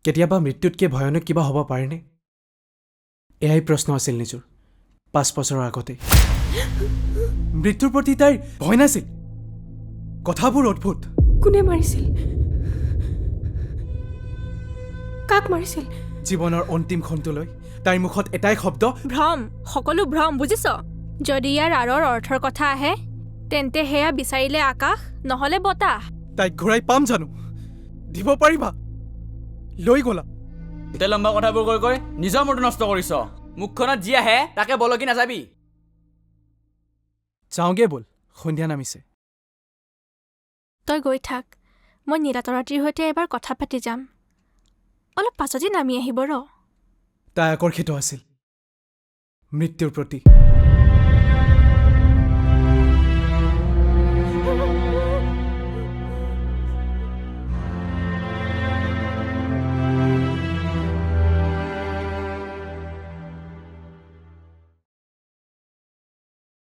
কেতিয়াবা মৃত্যুতকৈ ভয়ানক কিবা হ'ব পাৰেনে? এয়াই প্ৰশ্ন আছিল নিজুৰ 5 বছৰৰ আগতে। মৃত্যুৰ প্ৰতি তাইৰ ভয় নাছিল। কথাবোৰ অদ্ভুত। কোনে মাৰিছিল? কাক মাৰিছিল? জীৱনৰ অন্তিম ক্ষণটোলৈ তাইৰ মুখত এটাই শব্দ, ভ্ৰম, সকলো ভ্ৰম, বুজিছ? যদি ইয়াৰ আঁৰৰ অৰ্থৰ কথা আহে তেন্তে সেয়া বিচাৰিলে আকাশ নহ'লে বতাহ। তাইক ঘূৰাই পাম জানো? দিব পাৰিবা? লৈ গ'লা। গোটেই লম্বা কথাবোৰ কৈ কৈ নিজৰ মূৰটো নষ্ট কৰিছ। মুখখনত যি আহে তাকে বলকি নাযাবি। যাওঁগে ব'ল, সন্ধিয়া নামিছে। তই গৈ থাক, মই নীলাতৰাটিৰ সৈতে এবাৰ কথা পাতি যাম। অলপ পাছতেই নামি আহিব ৰ। তাই আকৰ্ষিত আছিল মৃত্যুৰ প্ৰতি।